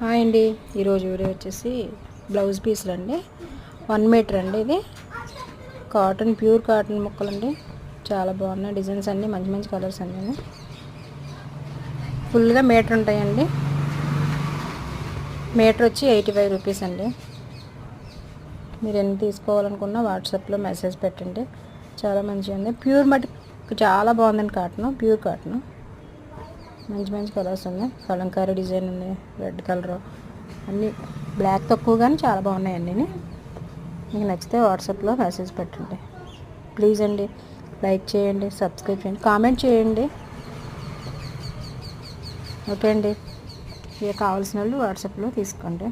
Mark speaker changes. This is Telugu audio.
Speaker 1: హాయ్ అండి. ఈరోజు వీడియో వచ్చేసి బ్లౌజ్ పీసులు అండి. 1 మీటర్ అండి. ఇది కాటన్, ప్యూర్ కాటన్ ముక్కలండి. చాలా బాగున్నాయి డిజైన్స్ అన్నీ, మంచి మంచి కలర్స్ అన్నీ. ఫుల్గా మీటర్ ఉంటాయండి. మీటర్ వచ్చి 85 రూపీస్ అండి. మీరు ఎన్ని తీసుకోవాలనుకున్నా వాట్సాప్లో మెసేజ్ పెట్టండి. చాలా మంచిగా ఉంది. ప్యూర్ మటుకు చాలా బాగుందండి. ప్యూర్ కాటన్ మంచి మంచి కలర్స్ ఉన్నాయి. కలంకారీ డిజైన్ ఉంది, రెడ్ కలర్ అన్నీ. బ్లాక్ తక్కువ కానీ చాలా బాగున్నాయి అన్నీ. మీకు నచ్చితే వాట్సాప్లో మెసేజ్ పెట్టండి ప్లీజ్ అండి. లైక్ చేయండి, సబ్స్క్రైబ్ చేయండి, కామెంట్ చేయండి. ఓకే అండి. ఇక కావాల్సిన వాళ్ళు వాట్సాప్లో తీసుకోండి.